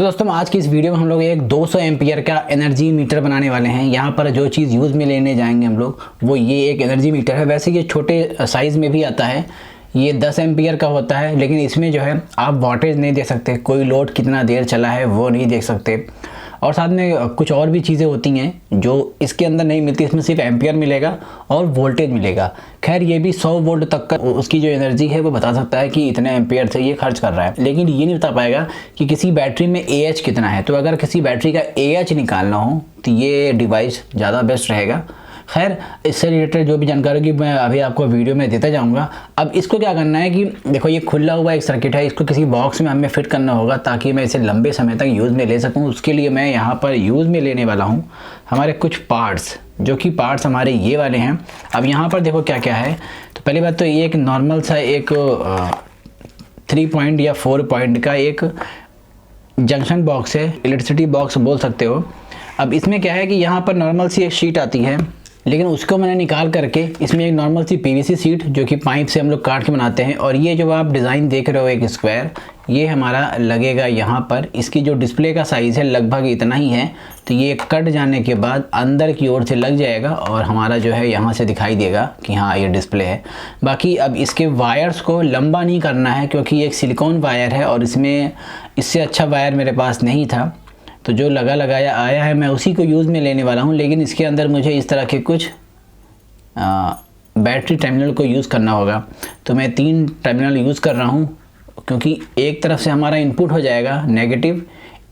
सो दोस्तों आज की इस वीडियो में हम लोग एक 200 एम्पियर का एनर्जी मीटर बनाने वाले हैं। यहाँ पर जो चीज़ यूज़ में लेने जाएंगे हम लोग वो ये एक एनर्जी मीटर है। वैसे ये छोटे साइज़ में भी आता है, ये 10 एम्पियर का होता है, लेकिन इसमें जो है आप वॉटेज नहीं देख सकते, कोई लोड कितना देर चला है वो नहीं देख सकते, और साथ में कुछ और भी चीज़ें होती हैं जो इसके अंदर नहीं मिलती। इसमें सिर्फ एम्पियर मिलेगा और वोल्टेज मिलेगा। खैर ये भी 100 वोल्ट तक का उसकी जो एनर्जी है वो बता सकता है कि इतने एम्पियर से ये खर्च कर रहा है, लेकिन ये नहीं बता पाएगा कि किसी बैटरी में AH कितना है। तो अगर किसी बैटरी का AH निकालना हो तो ये डिवाइस ज़्यादा बेस्ट रहेगा। खैर इससे रिलेटेड जो भी जानकारी होगी मैं अभी आपको वीडियो में देता जाऊंगा। अब इसको क्या करना है कि देखो ये खुला हुआ एक सर्किट है, इसको किसी बॉक्स में हमें फिट करना होगा ताकि मैं इसे लंबे समय तक यूज़ में ले सकूं। उसके लिए मैं यहाँ पर यूज़ में लेने वाला हूँ हमारे कुछ पार्ट्स, जो कि पार्ट्स हमारे ये वाले हैं। अब यहाँ पर देखो क्या क्या है। तो पहली बात तो ये एक नॉर्मल सा एक 3 पॉइंट या 4 पॉइंट का एक जंक्शन बॉक्स है, इलेक्ट्रिसिटी बॉक्स बोल सकते हो। अब इसमें क्या है कि यहाँ पर नॉर्मल सी एक शीट आती है, लेकिन उसको मैंने निकाल करके इसमें एक नॉर्मल सी PVC शीट जो कि पाइप से हम लोग काट के बनाते हैं, और ये जो आप डिज़ाइन देख रहे हो एक स्क्वायर, ये हमारा लगेगा यहाँ पर। इसकी जो डिस्प्ले का साइज़ है लगभग इतना ही है, तो ये कट जाने के बाद अंदर की ओर से लग जाएगा और हमारा जो है यहाँ से दिखाई देगा कि हाँ ये डिस्प्ले है। बाकी अब इसके वायर्स को लंबा नहीं करना है क्योंकि ये एक सिलिकॉन वायर है और इसमें इससे अच्छा वायर मेरे पास नहीं था, तो जो लगाया आया है मैं उसी को यूज़ में लेने वाला हूँ। लेकिन इसके अंदर मुझे इस तरह के कुछ बैटरी टर्मिनल को यूज़ करना होगा, तो मैं 3 टर्मिनल यूज़ कर रहा हूँ क्योंकि एक तरफ से हमारा इनपुट हो जाएगा नेगेटिव,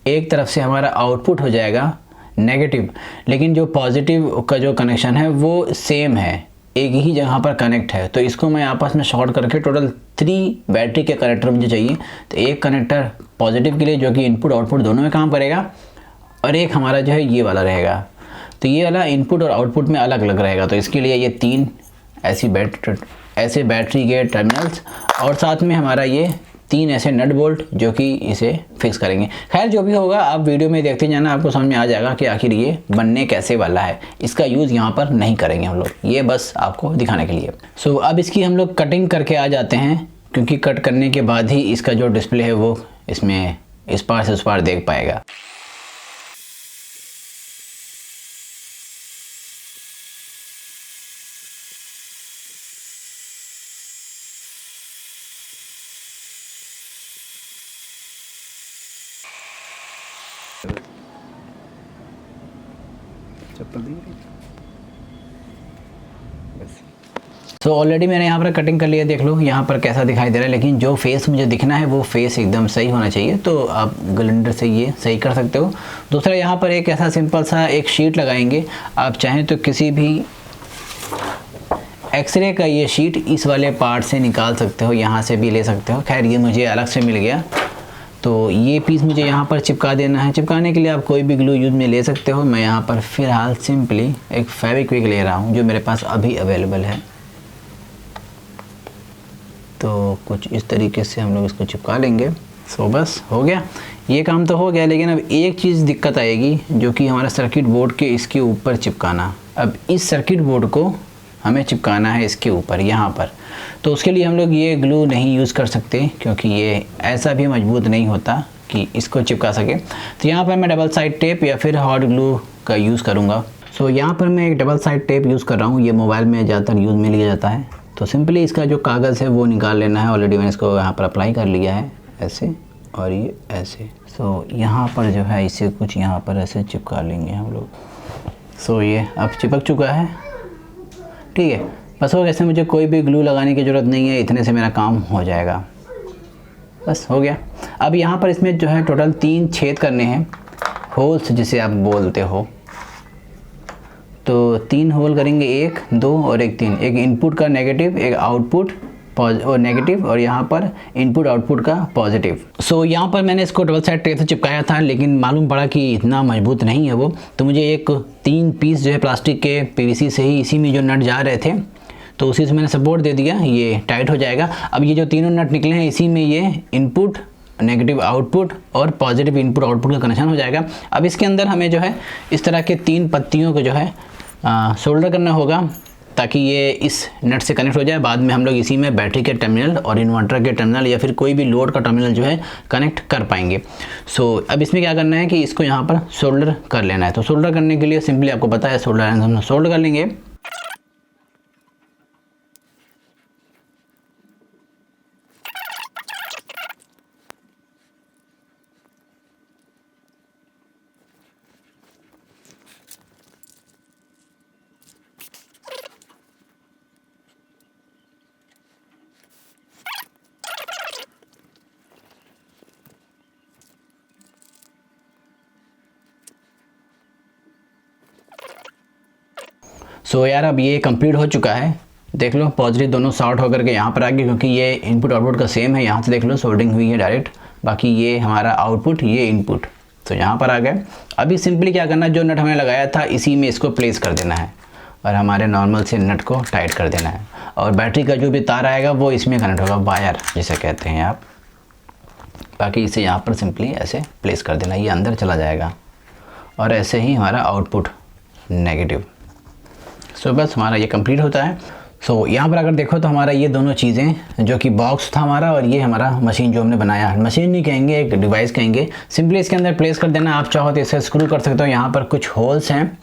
एक तरफ से हमारा आउटपुट हो जाएगा नेगेटिव, लेकिन जो पॉजिटिव का जो कनेक्शन है वो सेम है, एक ही जगह पर कनेक्ट है। तो इसको मैं आपस में शॉर्ट करके टोटल 3 बैटरी के कनेक्टर मुझे चाहिए। तो एक कनेक्टर पॉजिटिव के लिए जो कि इनपुट आउटपुट दोनों में काम करेगा, और एक हमारा जो है ये वाला रहेगा। तो ये वाला इनपुट और आउटपुट में अलग अलग रहेगा। तो इसके लिए ये 3 ऐसे बैटरी के टर्मिनल्स, और साथ में हमारा ये 3 ऐसे नट बोल्ट जो कि इसे फिक्स करेंगे। खैर जो भी होगा आप वीडियो में देखते जाना, आपको समझ में आ जाएगा कि आखिर ये बनने कैसे वाला है। इसका यूज़ यहाँ पर नहीं करेंगे हम लोग, ये बस आपको दिखाने के लिए। सो अब इसकी हम लोग कटिंग करके आ जाते हैं, क्योंकि कट करने के बाद ही इसका जो डिस्प्ले है वो इसमें इस पार से उस पार देख पाएगा। तो ऑलरेडी मैंने यहाँ पर कटिंग कर लिया, देख लो यहाँ पर कैसा दिखाई दे रहा है, लेकिन जो फेस मुझे दिखना है वो फेस एकदम सही होना चाहिए। तो आप ग्राइंडर से ये सही कर सकते हो। दूसरा यहाँ पर एक ऐसा सिंपल सा एक शीट लगाएंगे। आप चाहें तो किसी भी एक्सरे का ये शीट इस वाले पार्ट से निकाल सकते हो, यहाँ से भी ले सकते हो। खैर ये मुझे अलग से मिल गया, तो ये पीस मुझे यहाँ पर चिपका देना है। चिपकाने के लिए आप कोई भी ग्लू यूज़ में ले सकते हो। मैं यहाँ पर फ़िलहाल सिंपली एक फेविक्विक ले रहा हूँ जो मेरे पास अभी अवेलेबल है। तो कुछ इस तरीके से हम लोग इसको चिपका लेंगे। सो बस हो गया, ये काम तो हो गया। लेकिन अब एक चीज़ दिक्कत आएगी जो कि हमारा सर्किट बोर्ड के इसके ऊपर चिपकाना। अब इस सर्किट बोर्ड को हमें चिपकाना है इसके ऊपर यहाँ पर, तो उसके लिए हम लोग ये ग्लू नहीं यूज़ कर सकते क्योंकि ये ऐसा भी मजबूत नहीं होता कि इसको चिपका सके। तो यहाँ पर मैं डबल साइड टेप या फिर हॉट ग्लू का यूज़ करूँगा। सो यहाँ पर मैं एक डबल साइड टेप यूज़ कर रहा हूँ, ये मोबाइल में ज़्यादातर यूज़ में लिया जाता है। तो सिंपली इसका जो कागज़ है वो निकाल लेना है। ऑलरेडी मैंने इसको यहाँ पर अप्लाई कर लिया है ऐसे, और ये ऐसे। सो यहाँ पर जो है इसे कुछ यहाँ पर ऐसे चिपका लेंगे हम लोग। सो ये अब चिपक चुका है, ठीक है। बस हो, ऐसे मुझे कोई भी ग्लू लगाने की ज़रूरत नहीं है, इतने से मेरा काम हो जाएगा। बस हो गया। अब यहाँ पर इसमें जो है टोटल 3 छेद करने हैं, होल्स जिसे आप बोलते हो। तो 3 होल करेंगे, 1 2 और 1 3। एक इनपुट का नेगेटिव, एक आउटपुट और नेगेटिव, और यहाँ पर इनपुट आउटपुट का पॉजिटिव। सो यहाँ पर मैंने इसको डबल साइड टेप से चिपकाया था, लेकिन मालूम पड़ा कि इतना मजबूत नहीं है वो। तो मुझे एक 3 पीस जो है प्लास्टिक के PVC से ही इसी में जो नट जा रहे थे, तो उसी से मैंने सपोर्ट दे दिया, ये टाइट हो जाएगा। अब ये जो तीनों नट निकले हैं इसी में ये इनपुट नेगेटिव आउटपुट और पॉजिटिव इनपुट आउटपुट का कनेक्शन हो जाएगा। अब इसके अंदर हमें जो है इस तरह के 3 पत्तियों को जो है सोल्डर करना होगा ताकि ये इस नेट से कनेक्ट हो जाए। बाद में हम लोग इसी में बैटरी के टर्मिनल और इन्वर्टर के टर्मिनल या फिर कोई भी लोड का टर्मिनल जो है कनेक्ट कर पाएंगे। सो अब इसमें क्या करना है कि इसको यहाँ पर सोल्डर कर लेना है। तो सोल्डर करने के लिए सिंपली आपको पता है सोल्डर आयरन हम सोल्डर कर लेंगे। सो यार अब ये कंप्लीट हो चुका है, देख लो पॉजिटिव दोनों शॉर्ट होकर के यहाँ पर आ गए, क्योंकि ये इनपुट आउटपुट का सेम है। यहाँ से देख लो सोल्डरिंग हुई है डायरेक्ट, बाकी ये हमारा आउटपुट ये इनपुट, तो यहाँ पर आ गए। अभी सिंपली क्या करना है, जो नट हमने लगाया था इसी में इसको प्लेस कर देना है और हमारे नॉर्मल से नट को टाइट कर देना है। और बैटरी का जो भी तार आएगा वो इसमें कनेक्ट होगा, वायर जिसे कहते हैं आप। बाकी इसे यहाँ पर सिंपली ऐसे प्लेस कर देना, ये अंदर चला जाएगा और ऐसे ही हमारा आउटपुट नेगेटिव। सो बस हमारा ये कंप्लीट होता है। सो यहाँ पर अगर देखो तो हमारा ये दोनों चीज़ें, जो कि बॉक्स था हमारा और ये हमारा मशीन जो हमने बनाया है, मशीन नहीं कहेंगे एक डिवाइस कहेंगे, सिंपली इसके अंदर प्लेस कर देना। आप चाहो तो इसे स्क्रू कर सकते हो, यहाँ पर कुछ होल्स हैं,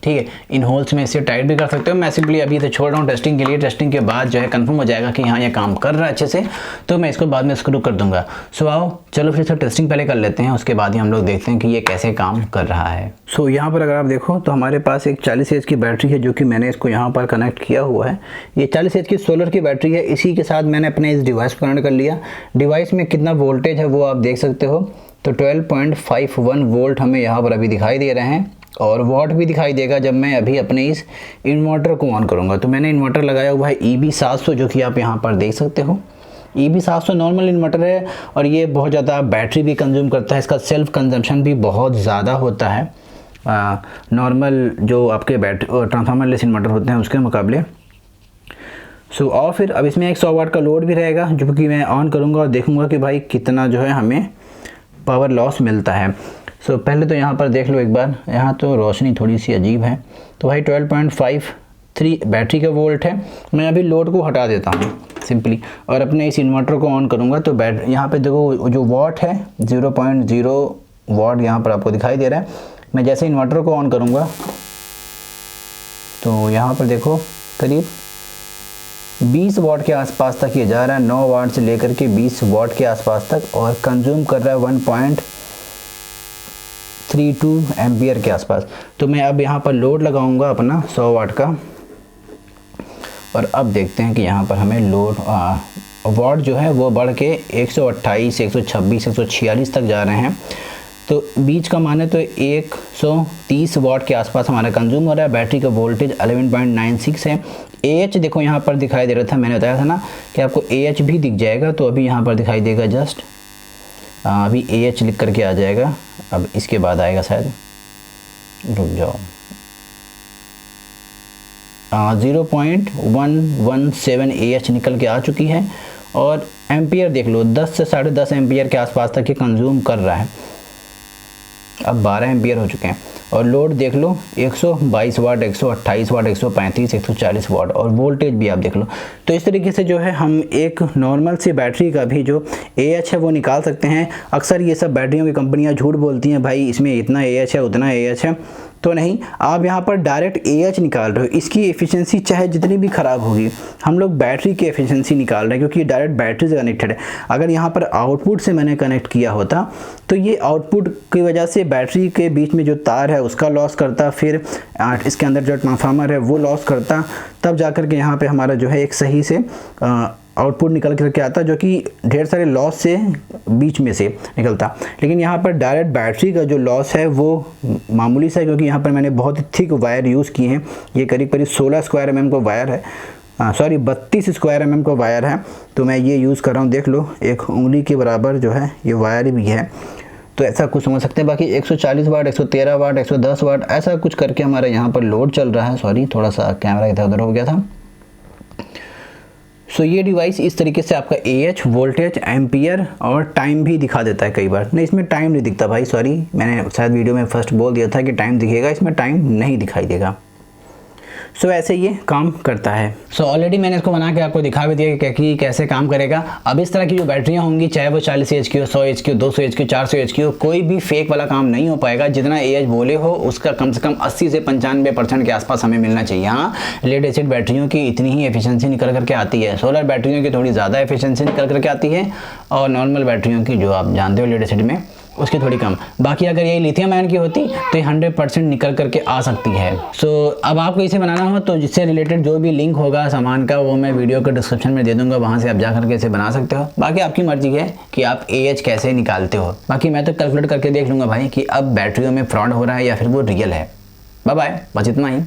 ठीक है, इन होल्स में इसे टाइट भी कर सकते हो। मैं सिंपली अभी इसे छोड़ रहा हूँ टेस्टिंग के लिए, टेस्टिंग के बाद जो है कंफर्म हो जाएगा कि हाँ ये काम कर रहा है अच्छे से, तो मैं इसको बाद में स्क्रू कर दूंगा। सो आओ चलो फिर से टेस्टिंग पहले कर लेते हैं, उसके बाद ही हम लोग देखते हैं कि ये कैसे काम कर रहा है। सो यहाँ पर अगर आप देखो तो हमारे पास एक 40 एच की बैटरी है, जो कि मैंने इसको यहाँ पर कनेक्ट किया हुआ है। ये 40 एच की सोलर की बैटरी है, इसी के साथ मैंने अपने इस डिवाइस को कनेक्ट कर लिया। डिवाइस में कितना वोल्टेज है वो आप देख सकते हो, तो 12.51 वोल्ट हमें यहाँ पर अभी दिखाई दे रहे हैं, और वॉट भी दिखाई देगा जब मैं अभी अपने इस इन्वर्टर को ऑन करूँगा। तो मैंने इन्वर्टर लगाया हुआ है EB700, जो कि आप यहाँ पर देख सकते हो। EB700 नॉर्मल इन्वर्टर है और ये बहुत ज़्यादा बैटरी भी कंज्यूम करता है, इसका सेल्फ कंजम्पशन भी बहुत ज़्यादा होता है नॉर्मल जो आपके ट्रांसफार्मर लेस इन्वर्टर होते हैं उसके मुकाबले। सो और फिर अब इसमें एक 100 वाट का लोड भी रहेगा, जो कि मैं ऑन करूँगा और देखूँगा कि भाई कितना जो है हमें पावर लॉस मिलता है। सो पहले तो यहाँ पर देख लो एक बार, यहाँ तो रोशनी थोड़ी सी अजीब है। तो भाई 12.53 बैटरी का वोल्ट है। मैं अभी लोड को हटा देता हूँ सिंपली और अपने इस इन्वर्टर को ऑन करूँगा। तो यहाँ पे देखो जो वॉट है 0.0 वॉट यहाँ पर आपको दिखाई दे रहा है। मैं जैसे इन्वर्टर को ऑन करूँगा तो यहाँ पर देखो करीब 20 वॉट के आसपास तक ये जा रहा है, 9 वाट से लेकर के 20 वॉट के आसपास तक, और कंज्यूम कर रहा है 1.32 एम्पियर के आसपास। तो मैं अब यहाँ पर लोड लगाऊंगा अपना 100 वाट का, और अब देखते हैं कि यहाँ पर हमें लोड वॉट जो है वो बढ़ के 128, 126, 146 तक जा रहे हैं। तो बीच का मान है तो 130 वॉट के आसपास हमारा कंज्यूम हो रहा है। बैटरी का वोल्टेज 11.96 है। AH देखो यहाँ पर दिखाई दे रहा था, मैंने बताया था ना कि आपको AH भी दिख जाएगा, तो अभी यहाँ पर दिखाई देगा जस्ट अभी AH लिख करके आ जाएगा। अब इसके बाद आएगा शायद, रुक जाओ, 0.117 AH निकल के आ चुकी है। और एम्पियर देख लो 10 से 10.5 एम्पियर के आसपास तक ये कंज्यूम कर रहा है। अब 12 एम्पियर हो चुके हैं। और लोड देख लो 122 वाट, 128 वाट, 135, 140 वाट, और वोल्टेज भी आप देख लो। तो इस तरीके से जो है हम एक नॉर्मल सी बैटरी का भी जो AH है वो निकाल सकते हैं। अक्सर ये सब बैटरियों की कंपनियां झूठ बोलती हैं, भाई इसमें इतना AH है उतना AH है, तो नहीं, आप यहाँ पर डायरेक्ट AH निकाल रहे हो। इसकी एफिशिएंसी चाहे जितनी भी ख़राब होगी, हम लोग बैटरी की एफिशिएंसी निकाल रहे हैं, क्योंकि ये डायरेक्ट बैटरी से कनेक्टेड है। अगर यहाँ पर आउटपुट से मैंने कनेक्ट किया होता तो ये आउटपुट की वजह से बैटरी के बीच में जो तार है उसका लॉस करता, फिर इसके अंदर जो ट्रांसफार्मर है वो लॉस करता, तब जाकर के यहाँ पर हमारा जो है एक सही से आउटपुट निकल करके आता, जो कि ढेर सारे लॉस से बीच में से निकलता। लेकिन यहाँ पर डायरेक्ट बैटरी का जो लॉस है वो मामूली सा है, क्योंकि यहाँ पर मैंने बहुत ही थिक वायर यूज़ किए हैं। ये करीब 16 स्क्वायर mm का वायर है, सॉरी 32 स्क्वायर mm का वायर है। तो मैं ये यूज़ कर रहा हूँ, देख लो एक उंगली के बराबर जो है ये वायर भी है। तो ऐसा कुछ समझ सकते हैं। बाकी 140 वाट, 113 वाट, 110 वाट ऐसा कुछ करके हमारा यहाँ पर लोड चल रहा है। सॉरी थोड़ा सा कैमरा इधर उधर हो गया था। सो ये डिवाइस इस तरीके से आपका AH, वोल्टेज, एम्पियर और टाइम भी दिखा देता है। कई बार नहीं, इसमें टाइम नहीं दिखता भाई, सॉरी मैंने शायद वीडियो में फर्स्ट बोल दिया था कि टाइम दिखेगा, इसमें टाइम नहीं दिखाई देगा। सो ऐसे ये काम करता है। सो ऑलरेडी मैंने इसको बना के आपको दिखा भी दिया कि कैसे काम करेगा। अब इस तरह की जो बैटरियाँ होंगी, चाहे वो 40 एच की हो, 100 एच की हो, 200 एच की हो, 400 एच की हो, कोई भी फेक वाला काम नहीं हो पाएगा। जितना एएच बोले हो उसका कम से कम 80 से 95% के आसपास हमें मिलना चाहिए। हाँ, लेड एसिड बैटरियों की इतनी ही एफिशिएंसी निकल करके आती है, सोलर बैटरियों की थोड़ी ज़्यादा एफिशिएंसी निकल करके आती है, और नॉर्मल बैटरियों की जो आप जानते हो लेड एसिड में उसकी थोड़ी कम। बाकी अगर ये लिथियम आयन की होती तो ये 100% निकल करके आ सकती है। सो अब आपको इसे बनाना हो तो जिससे रिलेटेड जो भी लिंक होगा सामान का वो मैं वीडियो के डिस्क्रिप्शन में दे दूंगा, वहाँ से आप जा करके इसे बना सकते हो। बाकी आपकी मर्जी है कि आप AH कैसे निकालते हो। बाकी मैं तो कैलकुलेट करके देख लूँगा भाई कि अब बैटरियों में फ्रॉड हो रहा है या फिर वो रियल है। बाय बाय, बस इतना ही।